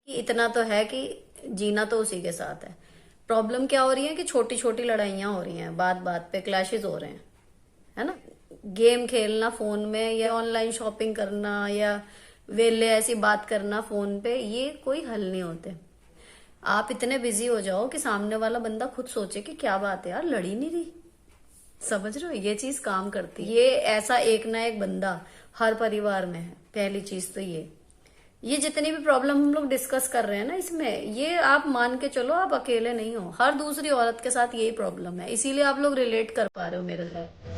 इतना तो है कि जीना तो उसी के साथ है। प्रॉब्लम क्या हो रही है कि छोटी छोटी लड़ाइयां हो रही हैं, बात बात पे क्लैशेस हो रहे हैं, है ना। गेम खेलना फोन में या ऑनलाइन शॉपिंग करना या वेले ऐसी बात करना फोन पे, ये कोई हल नहीं होते। आप इतने बिजी हो जाओ कि सामने वाला बंदा खुद सोचे कि क्या बात है यार, लड़ी नहीं रही। समझ रहे हो, ये चीज काम करती है। ये ऐसा एक ना एक बंदा हर परिवार में है। पहली चीज तो ये जितनी भी प्रॉब्लम हम लोग डिस्कस कर रहे हैं ना, इसमें ये आप मान के चलो, आप अकेले नहीं हो। हर दूसरी औरत के साथ यही प्रॉब्लम है, इसीलिए आप लोग रिलेट कर पा रहे हो मेरे साथ।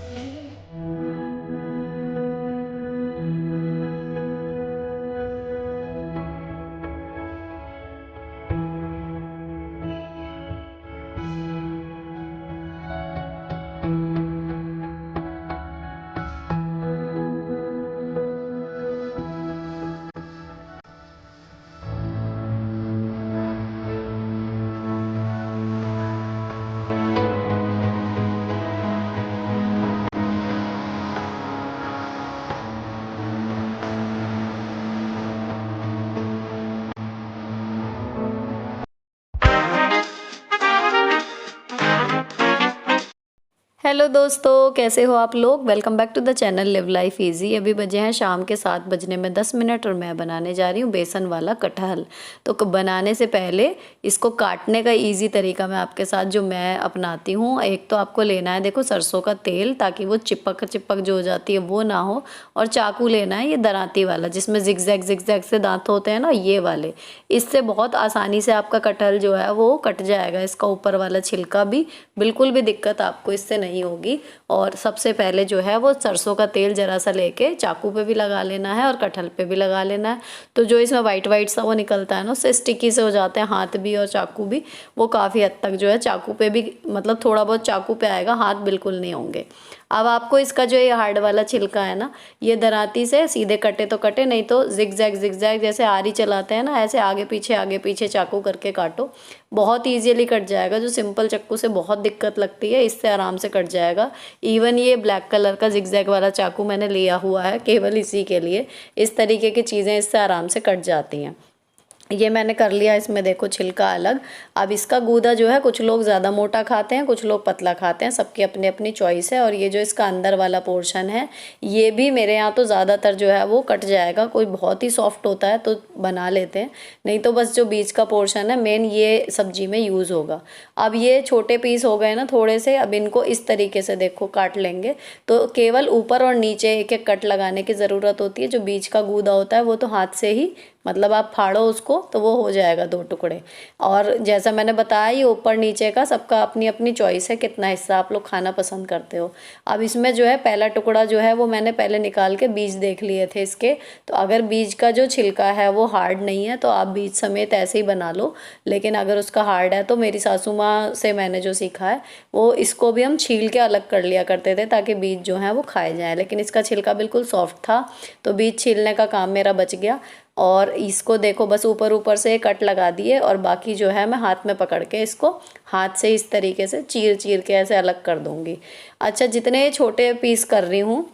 हेलो दोस्तों, कैसे हो आप लोग। Welcome back to the channel live life easy. अभी बजे हैं शाम के 7 बजने में 10 मिनट और मैं बनाने जा रही हूँ बेसन वाला कटहल। तो बनाने से पहले इसको काटने का इजी तरीका मैं आपके साथ जो मैं अपनाती हूँ। एक तो आपको लेना है, देखो, सरसों का तेल, ताकि वो चिपक चिपक जो हो जाती है वो ना हो। और चाकू लेना है ये दराती वाला, जिसमें जिगजैग जिगजैग से दांत होते हैं ना, ये वाले। इससे बहुत आसानी से आपका कटहल जो है वो कट जाएगा। इसका ऊपर वाला छिलका भी, बिल्कुल भी दिक्कत आपको इससे नहीं होगी। और सबसे पहले जो है वो सरसों का तेल जरा सा लेके चाकू पे भी लगा लेना है और कटहल पे भी लगा लेना है। तो जो इसमें वाइट वाइट सा वो निकलता है ना, उससे स्टिकी से हो जाते हैं हाथ भी और चाकू भी। वो काफ़ी हद तक जो है चाकू पे भी, मतलब थोड़ा बहुत चाकू पे आएगा, हाथ बिल्कुल नहीं होंगे। अब आपको इसका जो ये हार्ड वाला छिलका है ना, ये दराती से सीधे कटे तो कटे, नहीं तो जिगजैग जिगजैग जैसे आरी चलाते हैं ना, ऐसे आगे पीछे चाकू करके काटो। बहुत इजीली कट जाएगा। जो सिंपल चाकू से बहुत दिक्कत लगती है, इससे आराम से कट जाएगा। इवन ये ब्लैक कलर का जिगजैग वाला चाकू मैंने लिया हुआ है केवल इसी के लिए। इस तरीके की चीज़ें इससे आराम से कट जाती हैं। ये मैंने कर लिया। इसमें देखो छिलका अलग। अब इसका गूदा जो है, कुछ लोग ज़्यादा मोटा खाते हैं, कुछ लोग पतला खाते हैं, सबकी अपनी अपनी चॉइस है। और ये जो इसका अंदर वाला पोर्शन है, ये भी मेरे यहाँ तो ज़्यादातर जो है वो कट जाएगा। कोई बहुत ही सॉफ्ट होता है तो बना लेते हैं, नहीं तो बस जो बीच का पोर्शन है मेन, ये सब्जी में यूज़ होगा। अब ये छोटे पीस हो गए ना थोड़े से, अब इनको इस तरीके से देखो काट लेंगे। तो केवल ऊपर और नीचे एक एक कट लगाने की ज़रूरत होती है। जो बीच का गूदा होता है वो तो हाथ से ही, मतलब आप फाड़ो उसको तो वो हो जाएगा 2 टुकड़े। और जैसा मैंने बताया, ये ऊपर नीचे का सबका अपनी अपनी चॉइस है, कितना हिस्सा आप लोग खाना पसंद करते हो। अब इसमें जो है पहला टुकड़ा जो है वो मैंने पहले निकाल के बीज देख लिए थे इसके। तो अगर बीज का जो छिलका है वो हार्ड नहीं है तो आप बीज समेत ऐसे ही बना लो। लेकिन अगर उसका हार्ड है तो मेरी सासू माँ से मैंने जो सीखा है वो, इसको भी हम छील के अलग कर लिया करते थे ताकि बीज जो है वो खाए जाए। लेकिन इसका छिलका बिल्कुल सॉफ्ट था तो बीज छीलने का काम मेरा बच गया। और इसको देखो बस ऊपर ऊपर से कट लगा दिए और बाकी जो है मैं हाथ में पकड़ के इसको हाथ से इस तरीके से चीर चीर के ऐसे अलग कर दूंगी। अच्छा, जितने छोटे पीस कर रही हूँ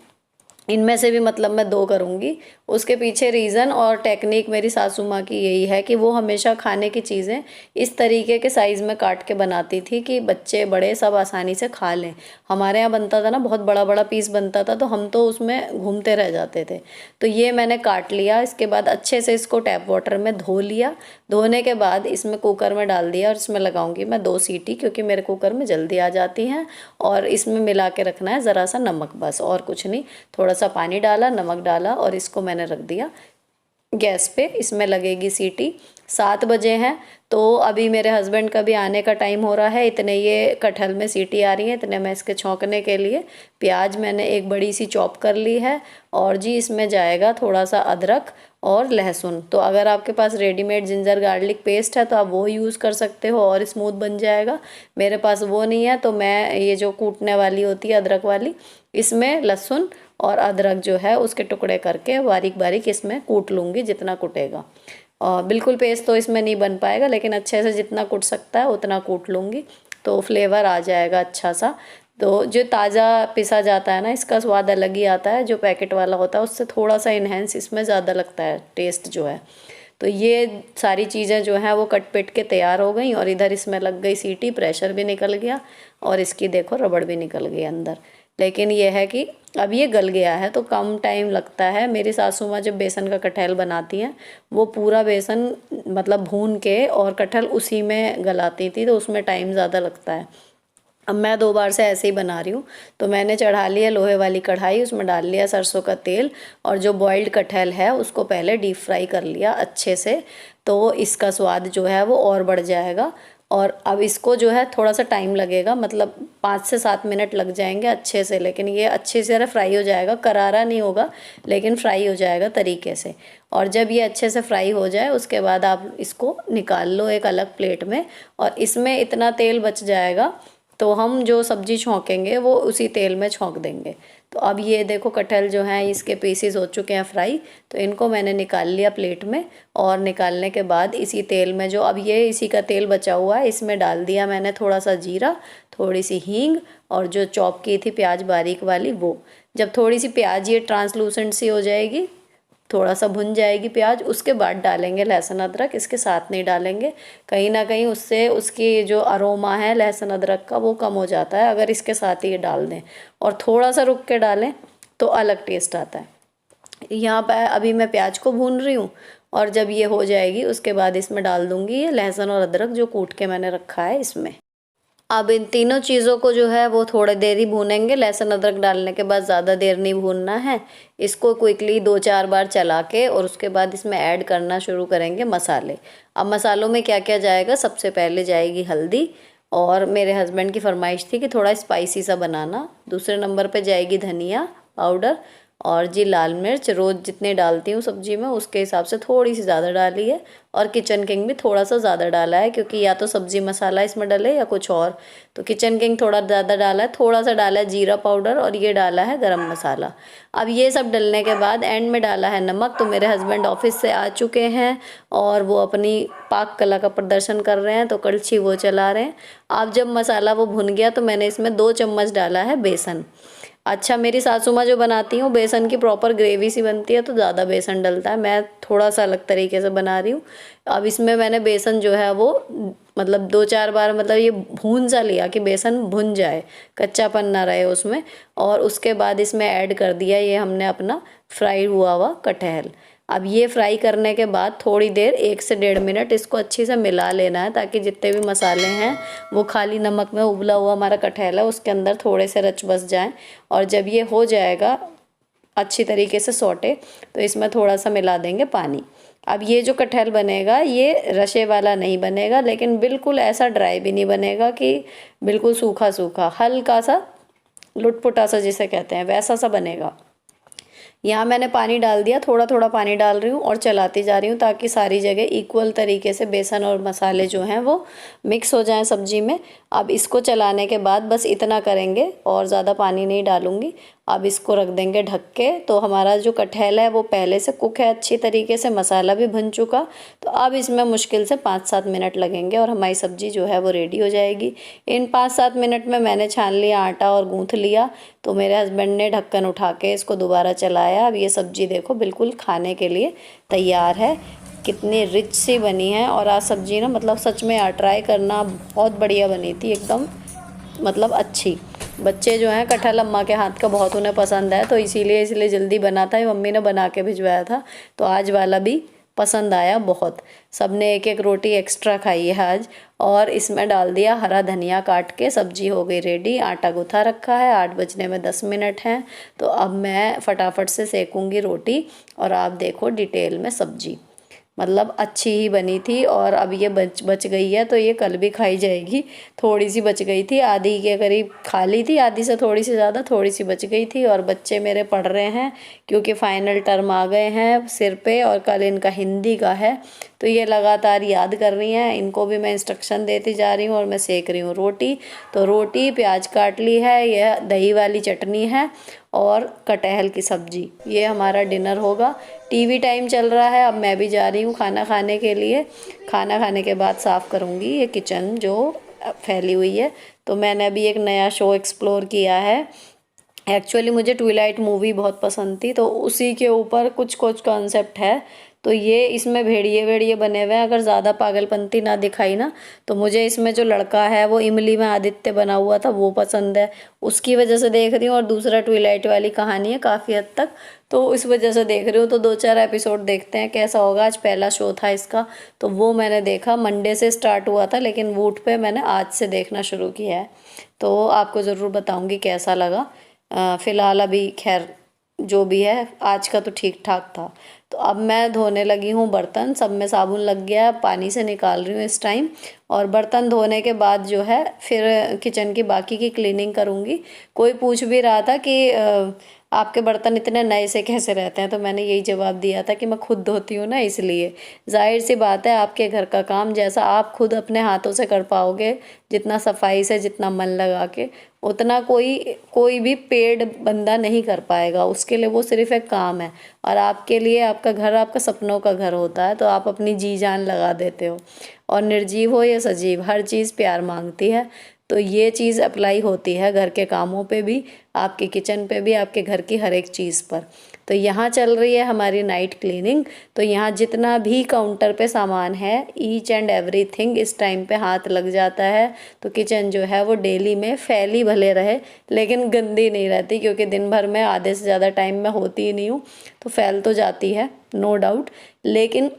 इनमें से भी मतलब मैं 2 करूँगी। उसके पीछे रीज़न और टेक्निक मेरी सासू माँ की यही है कि वो हमेशा खाने की चीज़ें इस तरीके के साइज़ में काट के बनाती थी कि बच्चे बड़े सब आसानी से खा लें। हमारे यहाँ बनता था ना, बहुत बड़ा बड़ा पीस बनता था तो हम तो उसमें घूमते रह जाते थे। तो ये मैंने काट लिया। इसके बाद अच्छे से इसको टैप वाटर में धो लिया। धोने के बाद इसमें कुकर में डाल दिया और इसमें लगाऊंगी मैं 2 सीटी, क्योंकि मेरे कुकर में जल्दी आ जाती हैं। और इसमें मिला के रखना है ज़रा सा नमक, बस और कुछ नहीं। थोड़ा सा पानी डाला, नमक डाला और इसको मैंने रख दिया गैस पे। इसमें लगेगी सीटी। 7 बजे हैं तो अभी मेरे हस्बैंड का भी आने का टाइम हो रहा है। इतने ये कटहल में सीटी आ रही है, इतने मैं इसके छौंकने के लिए प्याज मैंने एक बड़ी सी चॉप कर ली है। और जी इसमें जाएगा थोड़ा सा अदरक और लहसुन। तो अगर आपके पास रेडीमेड जिंजर गार्लिक पेस्ट है तो आप वो यूज़ कर सकते हो और स्मूथ बन जाएगा। मेरे पास वो नहीं है तो मैं ये जो कूटने वाली होती है अदरक वाली, इसमें लहसुन और अदरक जो है उसके टुकड़े करके बारीक बारीक इसमें कूट लूँगी, जितना कुटेगा। और बिल्कुल पेस्ट तो इसमें नहीं बन पाएगा, लेकिन अच्छे से जितना कूट सकता है उतना कूट लूँगी तो फ्लेवर आ जाएगा अच्छा सा। तो जो ताज़ा पिसा जाता है ना, इसका स्वाद अलग ही आता है। जो पैकेट वाला होता है उससे थोड़ा सा इन्हेंस इसमें ज़्यादा लगता है टेस्ट जो है। तो ये सारी चीज़ें जो हैं वो कट पिट के तैयार हो गई और इधर इसमें लग गई सीटी, प्रेशर भी निकल गया और इसकी देखो रबड़ भी निकल गई अंदर। लेकिन ये है कि अब ये गल गया है तो कम टाइम लगता है। मेरी सासू माँ जब बेसन का कटहल बनाती हैं वो पूरा बेसन मतलब भून के और कटहल उसी में गलाती थी, तो उसमें टाइम ज़्यादा लगता है। अब मैं 2 बार से ऐसे ही बना रही हूँ। तो मैंने चढ़ा लिया लोहे वाली कढ़ाई, उसमें डाल लिया सरसों का तेल और जो बॉइल्ड कटहल है उसको पहले डीप फ्राई कर लिया अच्छे से, तो इसका स्वाद जो है वो और बढ़ जाएगा। और अब इसको जो है थोड़ा सा टाइम लगेगा, मतलब 5 से 7 मिनट लग जाएंगे अच्छे से, लेकिन ये अच्छे से फ्राई हो जाएगा, करारा नहीं होगा लेकिन फ्राई हो जाएगा तरीके से। और जब ये अच्छे से फ्राई हो जाए उसके बाद आप इसको निकाल लो एक अलग प्लेट में, और इसमें इतना तेल बच जाएगा तो हम जो सब्जी छौंकेंगे वो उसी तेल में छौंक देंगे। तो अब ये देखो कटहल जो हैं इसके पीसीस हो चुके हैं फ्राई, तो इनको मैंने निकाल लिया प्लेट में। और निकालने के बाद इसी तेल में जो अब ये इसी का तेल बचा हुआ है इसमें डाल दिया मैंने थोड़ा सा जीरा, थोड़ी सी हींग और जो चॉप की थी प्याज बारीक वाली वो। जब थोड़ी सी प्याज ये ट्रांसलूसेंट सी हो जाएगी, थोड़ा सा भुन जाएगी प्याज, उसके बाद डालेंगे लहसुन अदरक, इसके साथ नहीं डालेंगे। कहीं ना कहीं उससे उसकी जो अरोमा है लहसुन अदरक का वो कम हो जाता है अगर इसके साथ ही ये डाल दें, और थोड़ा सा रुक के डालें तो अलग टेस्ट आता है। यहाँ पर अभी मैं प्याज को भून रही हूँ और जब ये हो जाएगी उसके बाद इसमें डाल दूँगी ये लहसुन और अदरक जो कूट के मैंने रखा है इसमें। अब इन तीनों चीज़ों को जो है वो थोड़ी देर ही भूनेंगे, लहसुन अदरक डालने के बाद ज़्यादा देर नहीं भूनना है। इसको क्विकली 2-4 बार चला के और उसके बाद इसमें ऐड करना शुरू करेंगे मसाले। अब मसालों में क्या क्या जाएगा, सबसे पहले जाएगी हल्दी, और मेरे हस्बैंड की फरमाइश थी कि थोड़ा स्पाइसी सा बनाना। दूसरे नंबर पे जाएगी धनिया पाउडर, और जी लाल मिर्च रोज़ जितने डालती हूँ सब्जी में उसके हिसाब से थोड़ी सी ज़्यादा डाली है, और किचन किंग भी थोड़ा सा ज़्यादा डाला है क्योंकि या तो सब्जी मसाला इसमें डले या कुछ और, तो किचन किंग थोड़ा ज़्यादा डाला है। थोड़ा सा डाला है जीरा पाउडर और ये डाला है गरम मसाला। अब ये सब डलने के बाद एंड में डाला है नमक। तो मेरे हस्बैंड ऑफिस से आ चुके हैं और वो अपनी पाक कला का प्रदर्शन कर रहे हैं, तो कड़छी वो चला रहे हैं। अब जब मसाला वो भुन गया तो मैंने इसमें 2 चम्मच डाला है बेसन। अच्छा, मेरी सासू माँ जो बनाती हूँ बेसन की प्रॉपर ग्रेवी सी बनती है तो ज़्यादा बेसन डलता है, मैं थोड़ा सा अलग तरीके से बना रही हूँ। अब इसमें मैंने बेसन जो है वो मतलब 2-4 बार मतलब ये भून सा लिया कि बेसन भुन जाए, कच्चापन ना रहे उसमें, और उसके बाद इसमें ऐड कर दिया ये हमने अपना फ्राई हुआ हुआ कटहल। अब ये फ्राई करने के बाद थोड़ी देर 1 से 1.5 मिनट इसको अच्छे से मिला लेना है ताकि जितने भी मसाले हैं वो खाली नमक में उबला हुआ हमारा कटहल है उसके अंदर थोड़े से रच बस जाएं। और जब ये हो जाएगा अच्छी तरीके से सौटे तो इसमें थोड़ा सा मिला देंगे पानी। अब ये जो कटहल बनेगा ये रसे वाला नहीं बनेगा, लेकिन बिल्कुल ऐसा ड्राई भी नहीं बनेगा कि बिल्कुल सूखा सूखा, हल्का सा लुटपुटा सा जिसे कहते हैं वैसा सा बनेगा। यहाँ मैंने पानी डाल दिया, थोड़ा थोड़ा पानी डाल रही हूँ और चलाती जा रही हूँ ताकि सारी जगह इक्वल तरीके से बेसन और मसाले जो हैं वो मिक्स हो जाएं सब्जी में। अब इसको चलाने के बाद बस इतना करेंगे और ज़्यादा पानी नहीं डालूँगी। अब इसको रख देंगे ढक के। तो हमारा जो कटहल है वो पहले से कुक है अच्छी तरीके से, मसाला भी भुन चुका, तो अब इसमें मुश्किल से 5-7 मिनट लगेंगे और हमारी सब्ज़ी जो है वो रेडी हो जाएगी। इन 5-7 मिनट में मैंने छान लिया आटा और गूँथ लिया, तो मेरे हस्बैंड ने ढक्कन उठा के इसको दोबारा चलाया। अब ये सब्ज़ी देखो बिल्कुल खाने के लिए तैयार है, कितनी रिच सी बनी है। और आज सब्ज़ी ना मतलब सच में यार ट्राई करना, बहुत बढ़िया बनी थी एकदम, मतलब अच्छी। बच्चे जो हैं कटहल अम्मा के हाथ का बहुत उन्हें पसंद है, तो इसीलिए जल्दी बना था, मम्मी ने बना के भिजवाया था, तो आज वाला भी पसंद आया बहुत। सबने एक एक रोटी एक्स्ट्रा खाई है आज। और इसमें डाल दिया हरा धनिया काट के, सब्जी हो गई रेडी। आटा गूँथा रखा है, 8 बजने में 10 मिनट हैं, तो अब मैं फटाफट से सेकूँगी रोटी और आप देखो डिटेल में सब्जी, मतलब अच्छी ही बनी थी। और अब ये बच गई है तो ये कल भी खाई जाएगी। थोड़ी सी बच गई थी, आधी के करीब खा ली थी, आधी से थोड़ी सी ज़्यादा, थोड़ी सी बच गई थी। और बच्चे मेरे पढ़ रहे हैं क्योंकि फाइनल टर्म आ गए हैं सिर पे और कल इनका हिंदी का है, तो ये लगातार याद कर रही हैं। इनको भी मैं इंस्ट्रक्शन देती जा रही हूँ और मैं सेक रही हूँ रोटी। तो रोटी प्याज काट ली है, यह दही वाली चटनी है और कटहल की सब्जी, ये हमारा डिनर होगा। टीवी टाइम चल रहा है, अब मैं भी जा रही हूँ खाना खाने के लिए। खाना खाने के बाद साफ़ करूँगी ये किचन जो फैली हुई है। तो मैंने अभी एक नया शो एक्सप्लोर किया है। एक्चुअली मुझे ट्विलाइट मूवी बहुत पसंद थी, तो उसी के ऊपर कुछ कुछ कॉन्सेप्ट है, तो ये इसमें भेड़िए भेड़िए बने हुए हैं। अगर ज़्यादा पागलपंती ना दिखाई ना तो मुझे इसमें जो लड़का है वो इमली में आदित्य बना हुआ था वो पसंद है, उसकी वजह से देख रही हूँ। और दूसरा ट्विलाइट वाली कहानी है काफ़ी हद तक, तो इस वजह से देख रही हूँ। तो 2-4 एपिसोड देखते हैं कैसा होगा। आज पहला शो था इसका तो वो मैंने देखा। मंडे से स्टार्ट हुआ था लेकिन वूट पे मैंने आज से देखना शुरू किया है, तो आपको ज़रूर बताऊंगी कैसा लगा। फ़िलहाल अभी खैर जो भी है आज का तो ठीक ठाक था। तो अब मैं धोने लगी हूँ बर्तन, सब में साबुन लग गया है, पानी से निकाल रही हूँ इस टाइम। और बर्तन धोने के बाद जो है फिर किचन की बाकी की क्लीनिंग करूँगी। कोई पूछ भी रहा था कि आपके बर्तन इतने नए से कैसे रहते हैं, तो मैंने यही जवाब दिया था कि मैं खुद धोती हूँ ना इसलिए। जाहिर सी बात है आपके घर का काम जैसा आप खुद अपने हाथों से कर पाओगे, जितना सफाई से, जितना मन लगा के, उतना कोई कोई भी पेड बंदा नहीं कर पाएगा। उसके लिए वो सिर्फ एक काम है। और आपके लिए आपका घर आपका सपनों का घर होता है, तो आप अपनी जी जान लगा देते हो। और निर्जीव हो या सजीव, हर चीज़ प्यार मांगती है। तो ये चीज़ अप्लाई होती है घर के कामों पे भी, आपके किचन पे भी, आपके घर की हर एक चीज़ पर। तो यहाँ चल रही है हमारी नाइट क्लीनिंग। तो यहाँ जितना भी काउंटर पे सामान है, ईच एंड एवरीथिंग इस टाइम पे हाथ लग जाता है। तो किचन जो है वो डेली में फैली भले रहे लेकिन गंदी नहीं रहती, क्योंकि दिन भर में आधे से ज़्यादा टाइम में होती ही नहीं हूँ, तो फैल तो जाती है नो डाउट। लेकिन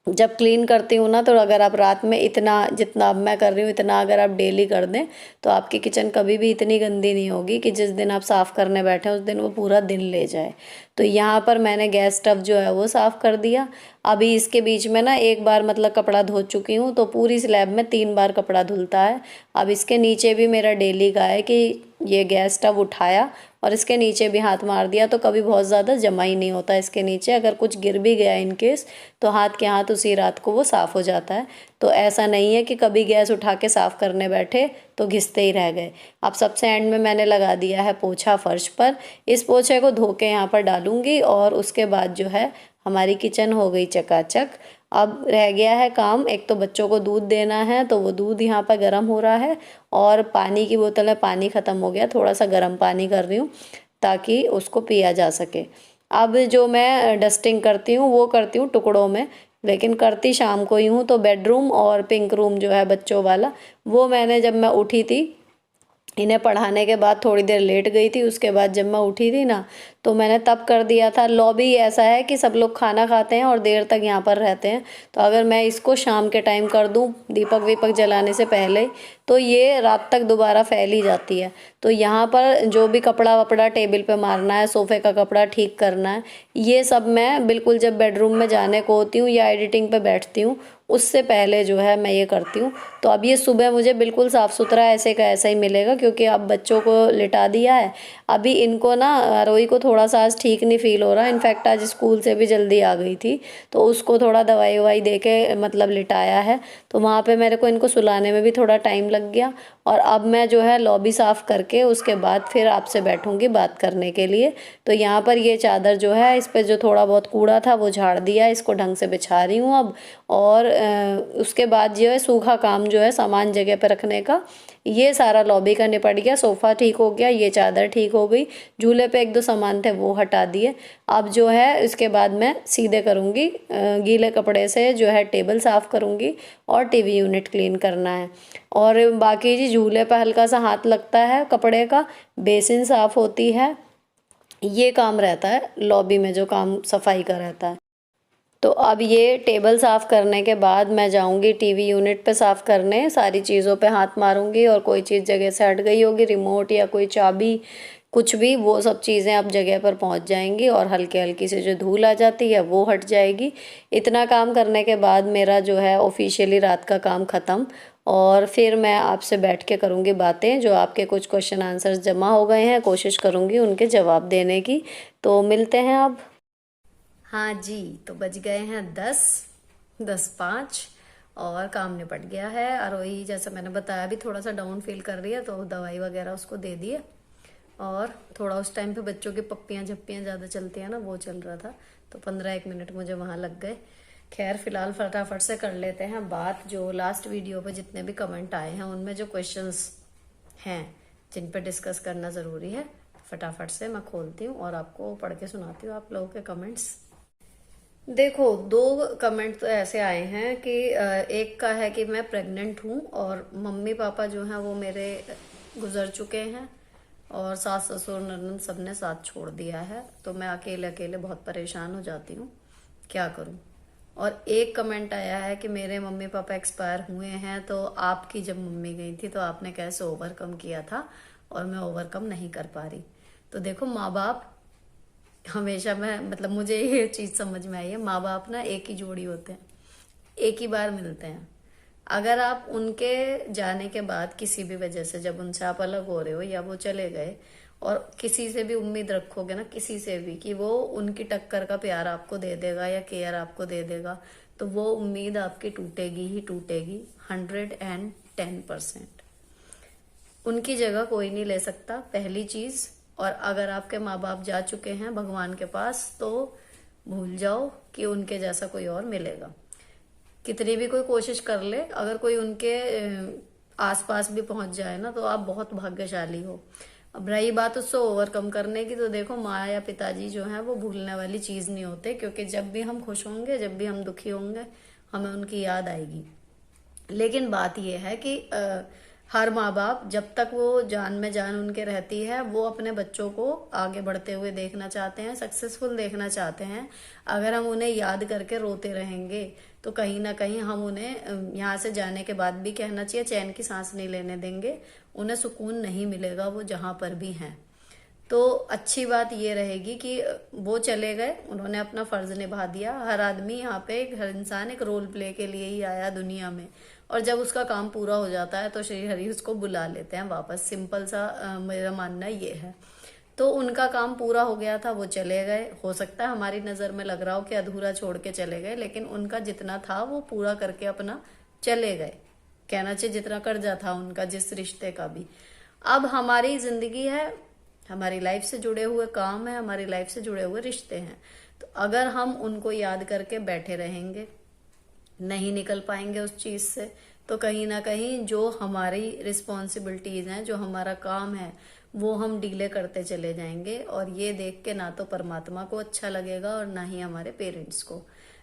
जब क्लीन करती हूँ ना, तो अगर आप रात में इतना जितना अब मैं कर रही हूँ इतना अगर आप डेली कर दें तो आपकी किचन कभी भी इतनी गंदी नहीं होगी कि जिस दिन आप साफ़ करने बैठे उस दिन वो पूरा दिन ले जाए। तो यहाँ पर मैंने गैस स्टव जो है वो साफ़ कर दिया। अभी इसके बीच में ना एक बार मतलब कपड़ा धो चुकी हूँ, तो पूरी स्लैब में 3 बार कपड़ा धुलता है। अब इसके नीचे भी मेरा डेली का है कि ये गैस स्टव उठाया और इसके नीचे भी हाथ मार दिया, तो कभी बहुत ज़्यादा जमा ही नहीं होता इसके नीचे। अगर कुछ गिर भी गया इन केस तो हाथ के हाथ उसी रात को वो साफ़ हो जाता है। तो ऐसा नहीं है कि कभी गैस उठा के साफ़ करने बैठे तो घिसते ही रह गए। अब सबसे एंड में मैंने लगा दिया है पोछा फर्श पर। इस पोछे को धो के यहाँ पर डालूंगी और उसके बाद जो है हमारी किचन हो गई चकाचक। अब रह गया है काम, एक तो बच्चों को दूध देना है, तो वो दूध यहाँ पर गर्म हो रहा है। और पानी की बोतल में पानी ख़त्म हो गया, थोड़ा सा गर्म पानी कर रही हूँ ताकि उसको पिया जा सके। अब जो मैं डस्टिंग करती हूँ वो करती हूँ टुकड़ों में, लेकिन करती शाम को ही हूँ। तो बेडरूम और पिंक रूम जो है बच्चों वाला, वो मैंने जब मैं उठी थी इन्हें पढ़ाने के बाद थोड़ी देर लेट गई थी, उसके बाद जब मैं उठी थी ना तो मैंने तब कर दिया था। लॉबी ऐसा है कि सब लोग खाना खाते हैं और देर तक यहाँ पर रहते हैं, तो अगर मैं इसको शाम के टाइम कर दूँ दीपक वीपक जलाने से पहले, तो ये रात तक दोबारा फैल ही जाती है। तो यहाँ पर जो भी कपड़ा वपड़ा टेबल पे मारना है, सोफ़े का कपड़ा ठीक करना है, ये सब मैं बिल्कुल जब बेडरूम में जाने को होती हूँ या एडिटिंग पे बैठती हूँ उससे पहले जो है मैं ये करती हूँ। तो अब ये सुबह मुझे बिल्कुल साफ़ सुथरा ऐसे का ऐसा ही मिलेगा, क्योंकि अब बच्चों को लिटा दिया है। अभी इनको ना रोई को थोड़ा सा आज ठीक नहीं फील हो रहा, इनफैक्ट आज स्कूल से भी जल्दी आ गई थी, तो उसको थोड़ा दवाई ववाई दे के मतलब लिटाया है। तो वहाँ पे मेरे को इनको सुलाने में भी थोड़ा टाइम लग गया। और अब मैं जो है लॉबी साफ़ करके उसके बाद फिर आपसे बैठूंगी बात करने के लिए। तो यहाँ पर ये चादर जो है इस पर जो थोड़ा बहुत कूड़ा था वो झाड़ दिया, इसको ढंग से बिछा रही हूँ अब। और उसके बाद जो है सूखा काम जो है सामान जगह पर रखने का, ये सारा लॉबी का निपट गया। सोफ़ा ठीक हो गया, ये चादर ठीक हो गई, झूले पे एक दो सामान थे वो हटा दिए। अब जो है इसके बाद मैं सीधे करूँगी गीले कपड़े से जो है टेबल साफ़ करूँगी और टीवी यूनिट क्लीन करना है। और बाकी जी झूले पे हल्का सा हाथ लगता है कपड़े का, बेसिन साफ़ होती है, ये काम रहता है लॉबी में जो काम सफाई का रहता है। तो अब ये टेबल साफ़ करने के बाद मैं जाऊंगी टीवी यूनिट पे साफ़ करने, सारी चीज़ों पे हाथ मारूंगी और कोई चीज़ जगह से हट गई होगी, रिमोट या कोई चाबी कुछ भी, वो सब चीज़ें अब जगह पर पहुंच जाएंगी और हल्की हल्की से जो धूल आ जाती है वो हट जाएगी। इतना काम करने के बाद मेरा जो है ऑफिशियली रात का काम ख़त्म। और फिर मैं आपसे बैठ के करूँगी बातें, जो आपके कुछ क्वेश्चन आंसर्स जमा हो गए हैं कोशिश करूँगी उनके जवाब देने की। तो मिलते हैं अब। हाँ जी, तो बज गए हैं 10:05 और काम निपट गया है। आरोही जैसा मैंने बताया भी थोड़ा सा डाउन फील कर रही है, तो दवाई वगैरह उसको दे दिए। और थोड़ा उस टाइम पे बच्चों की पप्पियाँ झप्पियाँ ज़्यादा चलती हैं ना, वो चल रहा था, तो 15-1 मिनट मुझे वहाँ लग गए। खैर फिलहाल फटाफट से कर लेते हैं बात। जो लास्ट वीडियो पे जितने भी कमेंट आए हैं उनमें जो क्वेश्चंस हैं जिन पे डिस्कस करना ज़रूरी है, फटाफट से मैं खोलती हूँ और आपको पढ़ के सुनाती हूँ आप लोगों के कमेंट्स। देखो, दो कमेंट तो ऐसे आए हैं कि एक का है कि मैं प्रेग्नेंट हूँ और मम्मी पापा जो हैं वो मेरे गुजर चुके हैं, और सास ससुर ननद सबने साथ छोड़ दिया है, तो मैं अकेले अकेले बहुत परेशान हो जाती हूँ, क्या करूँ। और एक कमेंट आया है कि मेरे मम्मी पापा एक्सपायर हुए हैं, तो आपकी जब मम्मी गई थी तो आपने कैसे ओवरकम किया था, और मैं ओवरकम नहीं कर पा रही। तो देखो, माँ बाप हमेशा, मैं मतलब मुझे ये चीज समझ में आई है, माँ बाप ना एक ही जोड़ी होते हैं, एक ही बार मिलते हैं। अगर आप उनके जाने के बाद किसी भी वजह से, जब उनसे आप अलग हो रहे हो या वो चले गए, और किसी से भी उम्मीद रखोगे ना, किसी से भी, कि वो उनकी टक्कर का प्यार आपको दे देगा या केयर आपको दे देगा, तो वो उम्मीद आपकी टूटेगी ही टूटेगी 110%। उनकी जगह कोई नहीं ले सकता, पहली चीज। और अगर आपके माँ बाप जा चुके हैं भगवान के पास, तो भूल जाओ कि उनके जैसा कोई और मिलेगा। कितनी भी कोई कोशिश कर ले, अगर कोई उनके आसपास भी पहुंच जाए ना, तो आप बहुत भाग्यशाली हो। अब रही बात उससे ओवरकम करने की, तो देखो, माँ या पिताजी जो है वो भूलने वाली चीज नहीं होते, क्योंकि जब भी हम खुश होंगे, जब भी हम दुखी होंगे, हमें उनकी याद आएगी। लेकिन बात यह है कि हर माँ बाप, जब तक वो जान में जान उनके रहती है, वो अपने बच्चों को आगे बढ़ते हुए देखना चाहते हैं, सक्सेसफुल देखना चाहते हैं। अगर हम उन्हें याद करके रोते रहेंगे, तो कहीं ना कहीं हम उन्हें यहाँ से जाने के बाद भी, कहना चाहिए, चैन की सांस नहीं लेने देंगे। उन्हें सुकून नहीं मिलेगा वो जहां पर भी हैं। तो अच्छी बात ये रहेगी कि वो चले गए, उन्होंने अपना फर्ज निभा दिया। हर आदमी यहाँ पे, हर इंसान एक रोल प्ले के लिए ही आया दुनिया में, और जब उसका काम पूरा हो जाता है तो श्री हरि उसको बुला लेते हैं वापस। सिंपल सा मेरा मानना ये है। तो उनका काम पूरा हो गया था, वो चले गए। हो सकता है हमारी नजर में लग रहा हो कि अधूरा छोड़ के चले गए, लेकिन उनका जितना था वो पूरा करके अपना चले गए। कहना चाहिए जितना कर्जा था उनका, जिस रिश्ते का भी। अब हमारी जिंदगी है, हमारी लाइफ से जुड़े हुए काम है, हमारी लाइफ से जुड़े हुए रिश्ते हैं। तो अगर हम उनको याद करके बैठे रहेंगे, नहीं निकल पाएंगे उस चीज से, तो कहीं ना कहीं जो हमारी रिस्पॉन्सिबिलिटीज हैं, जो हमारा काम है, वो हम डीले करते चले जाएंगे। और ये देख के ना तो परमात्मा को अच्छा लगेगा और ना ही हमारे पेरेंट्स को।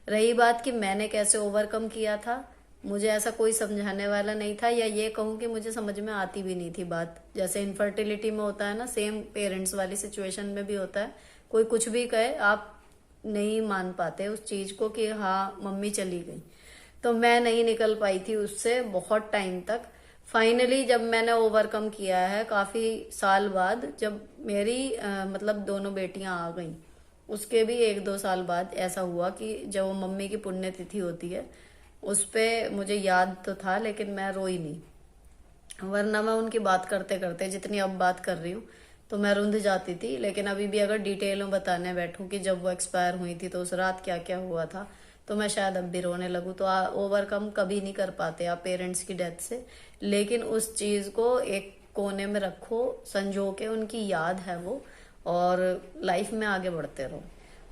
रही बात कि मैंने कैसे ओवरकम किया था, मुझे ऐसा कोई समझाने वाला नहीं था, या ये कहूँ कि मुझे समझ में आती भी नहीं थी बात। जैसे इनफर्टिलिटी में होता है ना, सेम पेरेंट्स वाली सिचुएशन में भी होता है। कोई कुछ भी कहे, आप नहीं मान पाते उस चीज को कि हाँ मम्मी चली गई। तो मैं नहीं निकल पाई थी उससे बहुत टाइम तक। फाइनली जब मैंने ओवरकम किया है काफी साल बाद, जब मेरी मतलब दोनों बेटियां आ गईं, उसके भी 1-2 साल बाद ऐसा हुआ कि जब वो मम्मी की पुण्यतिथि होती है, उस पे मुझे याद तो था, लेकिन मैं रोई नहीं। वरना मैं उनकी बात करते करते, जितनी अब बात कर रही हूँ, तो मैं रुंध जाती थी। लेकिन अभी भी अगर डिटेल में बताने बैठूं कि जब वो एक्सपायर हुई थी तो उस रात क्या क्या हुआ था, तो मैं शायद अब भी रोने लगूं। तो ओवरकम कभी नहीं कर पाते आप पेरेंट्स की डेथ से, लेकिन उस चीज को एक कोने में रखो, संजो के, उनकी याद है वो, और लाइफ में आगे बढ़ते रहो।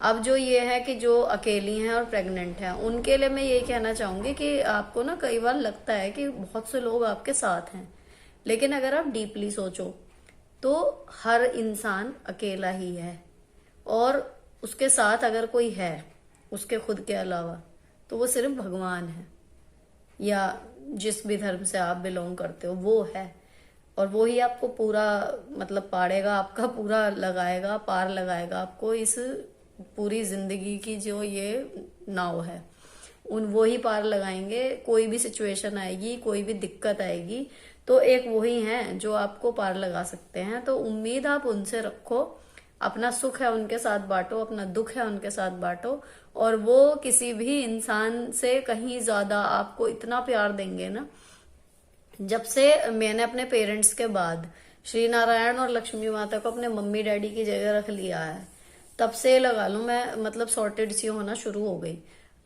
अब जो ये है कि जो अकेली हैं और प्रेग्नेंट हैं, उनके लिए मैं यही कहना चाहूंगी कि आपको ना कई बार लगता है कि बहुत से लोग आपके साथ हैं, लेकिन अगर आप डीपली सोचो तो हर इंसान अकेला ही है। और उसके साथ अगर कोई है उसके खुद के अलावा, तो वो सिर्फ भगवान है, या जिस भी धर्म से आप बिलोंग करते हो वो है। और वो ही आपको पूरा मतलब पाड़ेगा, आपका पूरा लगाएगा, पार लगाएगा आपको इस पूरी जिंदगी की जो ये नाव है, उन वो ही पार लगाएंगे। कोई भी सिचुएशन आएगी, कोई भी दिक्कत आएगी, तो एक वही हैं जो आपको पार लगा सकते हैं। तो उम्मीद आप उनसे रखो, अपना सुख है उनके साथ बांटो, अपना दुख है उनके साथ बांटो, और वो किसी भी इंसान से कहीं ज्यादा आपको इतना प्यार देंगे ना। जब से मैंने अपने पेरेंट्स के बाद श्री नारायण और लक्ष्मी माता को अपने मम्मी डैडी की जगह रख लिया है, तब से लगा लूं मैं मतलब सॉर्टेड सी होना शुरू हो गई।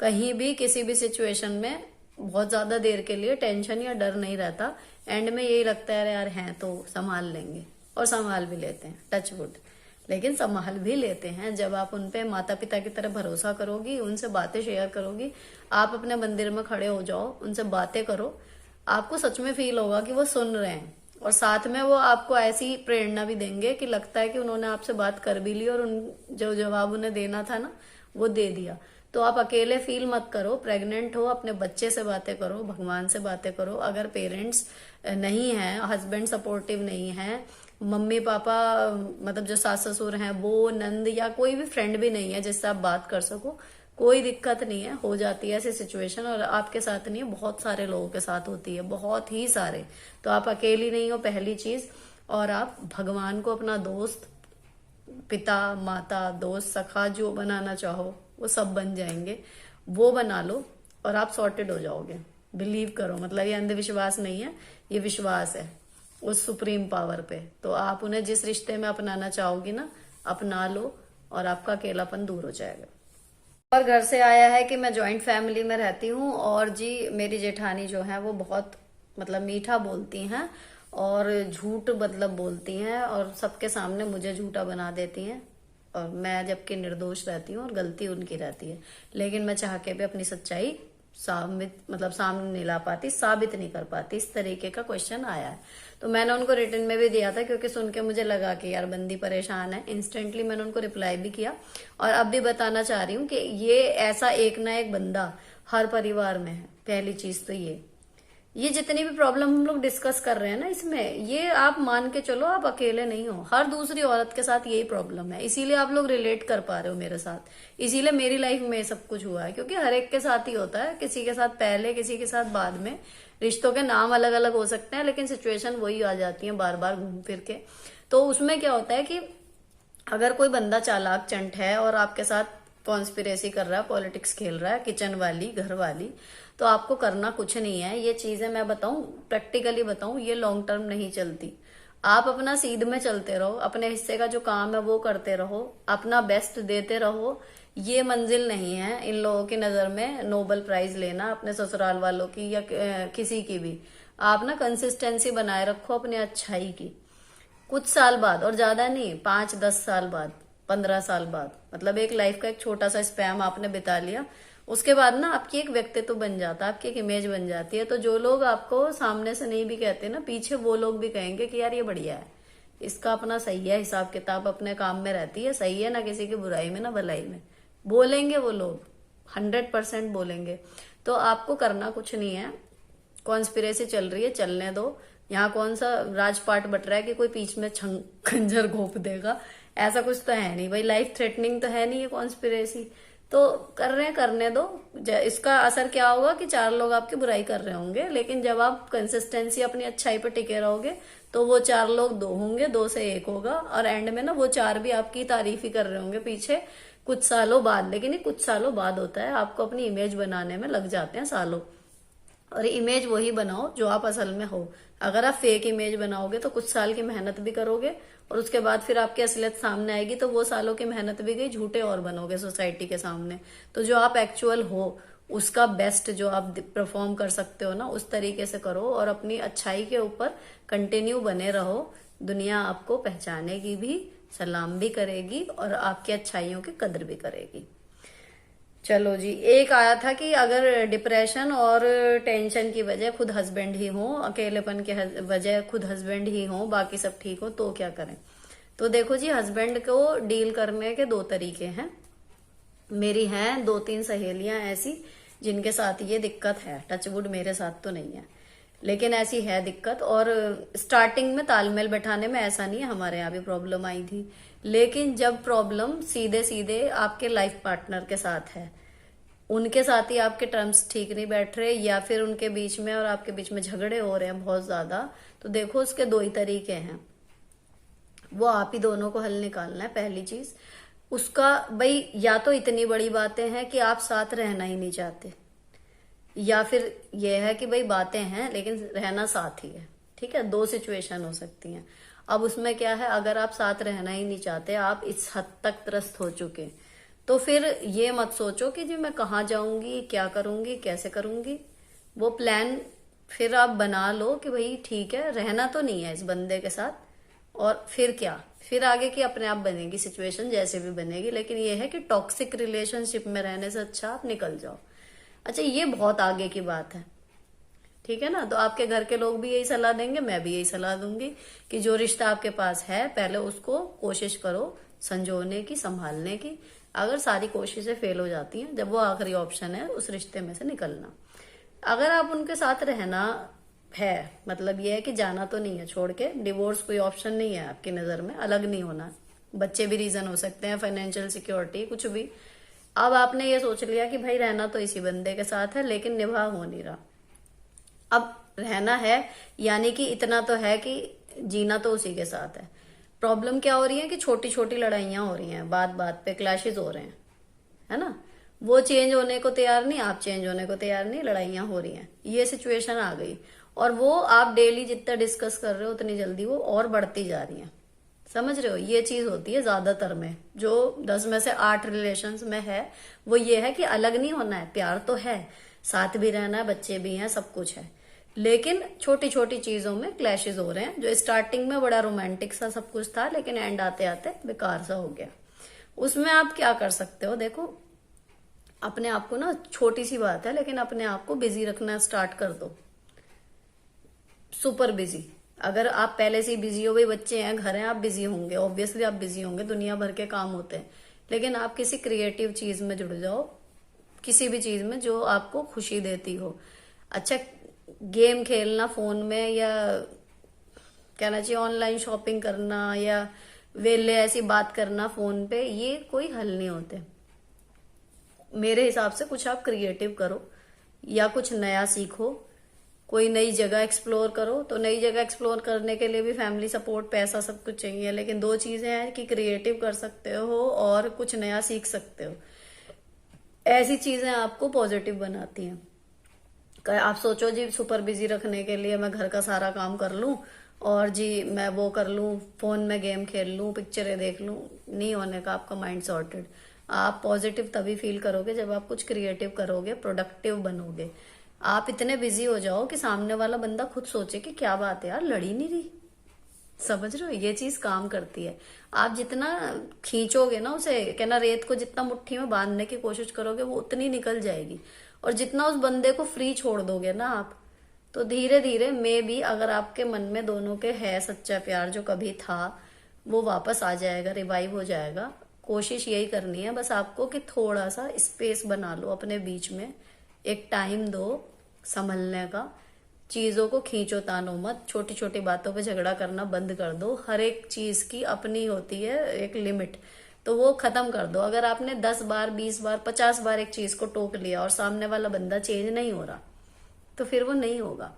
कहीं भी किसी भी सिचुएशन में बहुत ज्यादा देर के लिए टेंशन या डर नहीं रहता। एंड में यही लगता है यार हैं तो संभाल लेंगे, और संभाल भी लेते हैं, टच वुड। लेकिन संभाल भी लेते हैं जब आप उनपे माता पिता की तरह भरोसा करोगी, उनसे बातें शेयर करोगी। आप अपने मंदिर में खड़े हो जाओ, उनसे बातें करो, आपको सच में फील होगा कि वो सुन रहे हैं, और साथ में वो आपको ऐसी प्रेरणा भी देंगे कि लगता है कि उन्होंने आपसे बात कर भी ली और उन जो जवाब उन्हें देना था ना वो दे दिया। तो तो आप अकेले फील मत करो। प्रेग्नेंट हो, अपने बच्चे से बातें करो, भगवान से बातें करो। अगर पेरेंट्स नहीं है, हस्बैंड सपोर्टिव नहीं है, मम्मी पापा मतलब जो सास ससुर हैं वो, नंद या कोई भी फ्रेंड भी नहीं है जिससे आप बात कर सको, कोई दिक्कत नहीं है। हो जाती है ऐसी सिचुएशन, और आपके साथ नहीं है, बहुत सारे लोगों के साथ होती है, बहुत ही सारे। तो आप अकेली नहीं हो, पहली चीज। और आप भगवान को अपना दोस्त, पिता माता दोस्त सखा जो बनाना चाहो वो सब बन जाएंगे, वो बना लो और आप सॉर्टेड हो जाओगे। बिलीव करो, मतलब ये अंधविश्वास नहीं है, ये विश्वास है उस सुप्रीम पावर पे। तो आप उन्हें जिस रिश्ते में अपनाना चाहोगी ना, अपना लो और आपका अकेलापन दूर हो जाएगा। और घर से आया है कि मैं जॉइंट फैमिली में रहती हूँ, और जी मेरी जेठानी जो है वो बहुत मतलब मीठा बोलती हैं और झूठ मतलब बोलती हैं, और सबके सामने मुझे झूठा बना देती हैं, और मैं जबकि निर्दोष रहती हूँ और गलती उनकी रहती है। लेकिन मैं चाह के भी अपनी सच्चाई सामने नहीं ला पाती, साबित नहीं कर पाती। इस तरीके का क्वेश्चन आया है, तो मैंने उनको रिटर्न में भी दिया था, क्योंकि सुन के मुझे लगा कि यार बंदी परेशान है। इंस्टेंटली मैंने उनको रिप्लाई भी किया, और अब भी बताना चाह रही हूँ कि ये ऐसा एक ना एक बंदा हर परिवार में है। पहली चीज तो ये जितनी भी प्रॉब्लम हम लोग डिस्कस कर रहे हैं ना, इसमें ये आप मान के चलो, आप अकेले नहीं हो। हर दूसरी औरत के साथ यही प्रॉब्लम है, इसीलिए आप लोग रिलेट कर पा रहे हो मेरे साथ। इसीलिए मेरी लाइफ में सब कुछ हुआ है, क्योंकि हर एक के साथ ही होता है, किसी के साथ पहले, किसी के साथ बाद में। रिश्तों के नाम अलग अलग हो सकते हैं, लेकिन सिचुएशन वही आ जाती है बार बार घूम फिर के। तो उसमें क्या होता है कि अगर कोई बंदा चालाक चंट है और आपके साथ कॉन्स्पिरेसी कर रहा है, पॉलिटिक्स खेल रहा है, किचन वाली, घर वाली, तो आपको करना कुछ नहीं है। ये चीजें मैं बताऊं, प्रैक्टिकली बताऊं, ये लॉन्ग टर्म नहीं चलती। आप अपना सीध में चलते रहो, अपने हिस्से का जो काम है वो करते रहो, अपना बेस्ट देते रहो। ये मंजिल नहीं है इन लोगों की नजर में नोबेल प्राइज लेना, अपने ससुराल वालों की या किसी की भी। आप ना कंसिस्टेंसी बनाए रखो अपनी अच्छाई की। कुछ साल बाद, और ज्यादा नहीं, 5-10 साल बाद, 15 साल बाद, मतलब एक लाइफ का एक छोटा सा स्पैम आपने बिता लिया, उसके बाद ना आपकी एक व्यक्तित्व बन जाता है, आपकी एक इमेज बन जाती है। तो जो लोग आपको सामने से नहीं भी कहते ना, पीछे वो लोग भी कहेंगे कि यार ये बढ़िया है, इसका अपना सही है, हिसाब किताब अपने काम में रहती है, सही है ना, किसी की बुराई में ना भलाई में। बोलेंगे वो लोग, 100% बोलेंगे। तो आपको करना कुछ नहीं है। कॉन्स्पिरेसी चल रही है, चलने दो। यहाँ कौन सा राजपाट बट रहा है कि कोई बीच में खंजर घोप देगा, ऐसा कुछ तो है नहीं भाई। लाइफ थ्रेटनिंग तो है नहीं ये कॉन्स्पिरेसी। तो कर रहे हैं, करने दो। इसका असर क्या होगा कि 4 लोग आपकी बुराई कर रहे होंगे, लेकिन जब आप कंसिस्टेंसी अपनी अच्छाई पे टिके रहोगे तो वो 4 लोग 2 होंगे, 2 से 1 होगा, और एंड में ना वो 4 भी आपकी तारीफ ही कर रहे होंगे पीछे कुछ सालों बाद। लेकिन ये कुछ सालों बाद होता है, आपको अपनी इमेज बनाने में लग जाते हैं सालों। और इमेज वही बनाओ जो आप असल में हो। अगर आप फेक इमेज बनाओगे तो कुछ साल की मेहनत भी करोगे, और उसके बाद फिर आपकी असलियत सामने आएगी, तो वो सालों की मेहनत भी गई, झूठे और बनोगे सोसाइटी के सामने। तो जो आप एक्चुअल हो, उसका बेस्ट जो आप परफॉर्म कर सकते हो ना, उस तरीके से करो, और अपनी अच्छाई के ऊपर कंटिन्यू बने रहो। दुनिया आपको पहचानेगी भी, सलाम भी करेगी, और आपकी अच्छाइयों की कदर भी करेगी। चलो जी, एक आया था कि अगर डिप्रेशन और टेंशन की वजह खुद हस्बैंड ही हो, अकेलेपन की वजह खुद हस्बैंड ही हो, बाकी सब ठीक हो, तो क्या करें। तो देखो जी, हस्बैंड को डील करने के 2 तरीके हैं। मेरी हैं 2-3 सहेलियां ऐसी जिनके साथ ये दिक्कत है। टचवुड मेरे साथ तो नहीं है, लेकिन ऐसी है दिक्कत। और स्टार्टिंग में तालमेल बैठाने में ऐसा नहीं है, हमारे यहाँ भी प्रॉब्लम आई थी। लेकिन जब प्रॉब्लम सीधे सीधे आपके लाइफ पार्टनर के साथ है, उनके साथ ही आपके टर्म्स ठीक नहीं बैठ रहे, या फिर उनके बीच में और आपके बीच में झगड़े हो रहे हैं बहुत ज्यादा, तो देखो उसके 2 ही तरीके हैं। वो आप ही दोनों को हल निकालना है। पहली चीज उसका, भाई या तो इतनी बड़ी बातें हैं कि आप साथ रहना ही नहीं चाहते, या फिर यह है कि भाई बातें हैं लेकिन रहना साथ ही है। ठीक है, 2 सिचुएशन हो सकती हैं। अब उसमें क्या है, अगर आप साथ रहना ही नहीं चाहते, आप इस हद तक त्रस्त हो चुके, तो फिर ये मत सोचो कि जी मैं कहाँ जाऊंगी, क्या करूंगी, कैसे करूंगी। वो प्लान फिर आप बना लो कि भाई ठीक है, रहना तो नहीं है इस बंदे के साथ, और फिर क्या, फिर आगे की अपने आप बनेगी सिचुएशन, जैसे भी बनेगी। लेकिन ये है कि टॉक्सिक रिलेशनशिप में रहने से अच्छा आप निकल जाओ। अच्छा, ये बहुत आगे की बात है, ठीक है ना। तो आपके घर के लोग भी यही सलाह देंगे, मैं भी यही सलाह दूंगी कि जो रिश्ता आपके पास है, पहले उसको कोशिश करो संजोने की, संभालने की। अगर सारी कोशिशें फेल हो जाती हैं, जब वो आखिरी ऑप्शन है उस रिश्ते में से निकलना। अगर आप उनके साथ रहना है, मतलब ये है कि जाना तो नहीं है छोड़ के, डिवोर्स कोई ऑप्शन नहीं है आपकी नजर में, अलग नहीं होना, बच्चे भी रीजन हो सकते हैं, फाइनेंशियल सिक्योरिटी कुछ भी। अब आपने ये सोच लिया कि भाई रहना तो इसी बंदे के साथ है लेकिन निभा हो नहीं रहा। अब रहना है यानी कि इतना तो है कि जीना तो उसी के साथ है। प्रॉब्लम क्या हो रही है कि छोटी छोटी लड़ाइयां हो रही हैं, बात बात पे क्लैशेस हो रहे हैं, है ना। वो चेंज होने को तैयार नहीं, आप चेंज होने को तैयार नहीं, लड़ाइयां हो रही हैं, ये सिचुएशन आ गई। और वो आप डेली जितना डिस्कस कर रहे हो उतनी जल्दी वो और बढ़ती जा रही है। समझ रहे हो, ये चीज होती है ज्यादातर में, जो 10 में से 8 रिलेशंस में है, वो ये है कि अलग नहीं होना है, प्यार तो है, साथ भी रहना है, बच्चे भी हैं, सब कुछ है, लेकिन छोटी छोटी चीजों में क्लैशेस हो रहे हैं। जो स्टार्टिंग में बड़ा रोमांटिक सा सब कुछ था, लेकिन एंड आते आते बेकार सा हो गया। उसमें आप क्या कर सकते हो, देखो अपने आप को ना, छोटी सी बात है लेकिन अपने आप को बिजी रखना स्टार्ट कर दो, सुपर बिजी। अगर आप पहले से ही बिजी हो, भाई बच्चे हैं, घर हैं, आप बिजी होंगे, ऑब्वियसली आप बिजी होंगे, दुनिया भर के काम होते हैं, लेकिन आप किसी क्रिएटिव चीज में जुड़ जाओ, किसी भी चीज में जो आपको खुशी देती हो। अच्छा, गेम खेलना फोन में, या कहना चाहिए ऑनलाइन शॉपिंग करना, या वेले ऐसी बात करना फोन पे, ये कोई हल नहीं होते मेरे हिसाब से। कुछ आप क्रिएटिव करो या कुछ नया सीखो, कोई नई जगह एक्सप्लोर करो। तो नई जगह एक्सप्लोर करने के लिए भी फैमिली सपोर्ट, पैसा, सब कुछ चाहिए, लेकिन 2 चीजें हैं कि क्रिएटिव कर सकते हो और कुछ नया सीख सकते हो। ऐसी चीजें आपको पॉजिटिव बनाती हैं। आप सोचो जी सुपर बिजी रखने के लिए मैं घर का सारा काम कर लूं और जी मैं वो कर लूं, फोन में गेम खेल लूं, पिक्चरें देख लूं, नहीं होने का आपका माइंड सॉर्टेड। आप पॉजिटिव तभी फील करोगे जब आप कुछ क्रिएटिव करोगे, प्रोडक्टिव बनोगे। आप इतने बिजी हो जाओ कि सामने वाला बंदा खुद सोचे कि क्या बात है यार, लड़ी नहीं रही। समझ रहे हो, ये चीज काम करती है। आप जितना खींचोगे ना उसे, कहना रेत को जितना मुट्ठी में बांधने की कोशिश करोगे वो उतनी निकल जाएगी। और जितना उस बंदे को फ्री छोड़ दोगे ना आप, तो धीरे धीरे मे भी, अगर आपके मन में दोनों के है सच्चा प्यार जो कभी था, वो वापस आ जाएगा, रिवाइव हो जाएगा। कोशिश यही करनी है बस आपको कि थोड़ा सा स्पेस बना लो अपने बीच में, एक टाइम दो संभलने का, चीजों को खींचो तानो मत, छोटी छोटी बातों पे झगड़ा करना बंद कर दो। हर एक चीज की अपनी होती है एक लिमिट, तो वो खत्म कर दो। अगर आपने 10 बार, 20 बार, 50 बार एक चीज को टोक लिया और सामने वाला बंदा चेंज नहीं हो रहा, तो फिर वो नहीं होगा,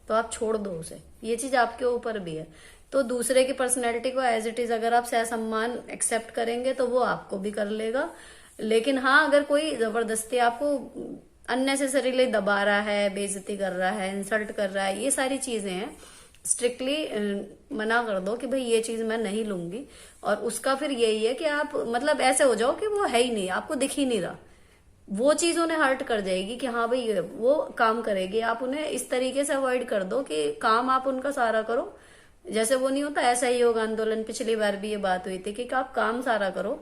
तो आप छोड़ दो उसे। ये चीज आपके ऊपर भी है। तो दूसरे की पर्सनैलिटी को एज इट इज अगर आप सहसम्मान एक्सेप्ट करेंगे तो वो आपको भी कर लेगा। लेकिन हाँ, अगर कोई जबरदस्ती आपको अननेसेसरीली दबा रहा है, बेइज्जती कर रहा है, इंसल्ट कर रहा है, ये सारी चीजें हैं, स्ट्रिक्टली मना कर दो कि भाई ये चीज मैं नहीं लूंगी। और उसका फिर यही है कि आप मतलब ऐसे हो जाओ कि वो है ही नहीं, आपको दिख ही नहीं रहा। वो चीज उन्हें हर्ट कर जाएगी कि हाँ भाई वो काम करेगी। आप उन्हें इस तरीके से अवॉइड कर दो कि काम आप उनका सारा करो, जैसे वो नहीं होता ऐसा ही होगा आंदोलन, पिछली बार भी ये बात हुई थी कि आप काम सारा करो।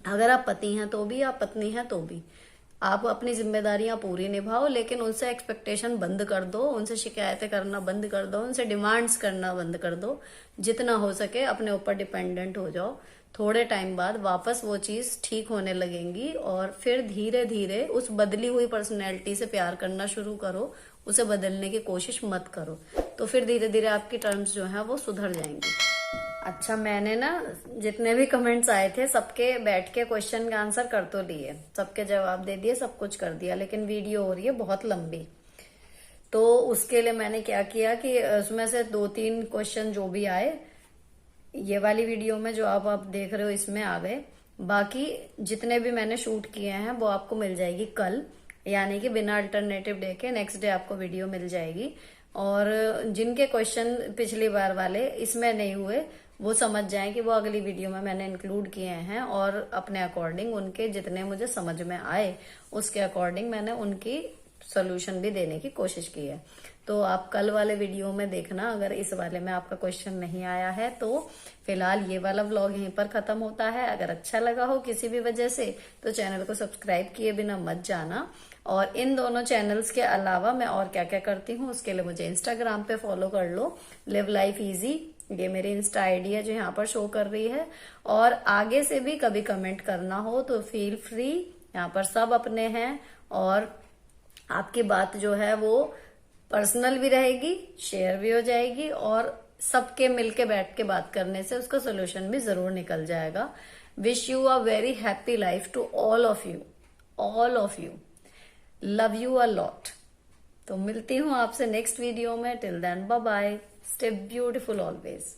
अगर आप पति हैं तो भी, आप पत्नी हैं तो भी, आप अपनी जिम्मेदारियां पूरी निभाओ, लेकिन उनसे एक्सपेक्टेशन बंद कर दो, उनसे शिकायतें करना बंद कर दो, उनसे डिमांड्स करना बंद कर दो। जितना हो सके अपने ऊपर डिपेंडेंट हो जाओ। थोड़े टाइम बाद वापस वो चीज ठीक होने लगेंगी और फिर धीरे धीरे उस बदली हुई पर्सनैलिटी से प्यार करना शुरू करो, उसे बदलने की कोशिश मत करो। तो फिर धीरे धीरे आपकी टर्म्स जो है वो सुधर जाएंगी। अच्छा, मैंने ना जितने भी कमेंट्स आए थे सबके बैठ के क्वेश्चन का आंसर कर तो लिए, सबके जवाब दे दिए, सब कुछ कर दिया, लेकिन वीडियो हो रही है बहुत लंबी। तो उसके लिए मैंने क्या किया कि उसमें से 2-3 क्वेश्चन जो भी आए ये वाली वीडियो में जो आप देख रहे हो इसमें आ गए। बाकी जितने भी मैंने शूट किए हैं वो आपको मिल जाएगी कल, यानी कि बिना अल्टरनेटिव डे के नेक्स्ट डे आपको वीडियो मिल जाएगी। और जिनके क्वेश्चन पिछली बार वाले इसमें नहीं हुए वो समझ जाएं कि वो अगली वीडियो में मैंने इंक्लूड किए हैं, और अपने अकॉर्डिंग उनके जितने मुझे समझ में आए उसके अकॉर्डिंग मैंने उनकी सोल्यूशन भी देने की कोशिश की है। तो आप कल वाले वीडियो में देखना, अगर इस वाले में आपका क्वेश्चन नहीं आया है तो। फिलहाल ये वाला व्लॉग यहीं पर खत्म होता है। अगर अच्छा लगा हो किसी भी वजह से तो चैनल को सब्सक्राइब किए बिना मत जाना। और इन दोनों चैनल्स के अलावा मैं और क्या क्या करती हूँ उसके लिए मुझे इंस्टाग्राम पे फॉलो कर लो, लिव लाइफ इजी ये मेरी इंस्टा आईडी है जो यहाँ पर शो कर रही है। और आगे से भी कभी कमेंट करना हो तो फील फ्री, यहाँ पर सब अपने हैं और आपकी बात जो है वो पर्सनल भी रहेगी, शेयर भी हो जाएगी और सबके मिलके बैठ के बात करने से उसका सोल्यूशन भी जरूर निकल जाएगा। Wish you a very happy life to all of you, all of you, love you a lot. तो मिलती हूँ आपसे नेक्स्ट वीडियो में। Till then bye bye, stay beautiful always.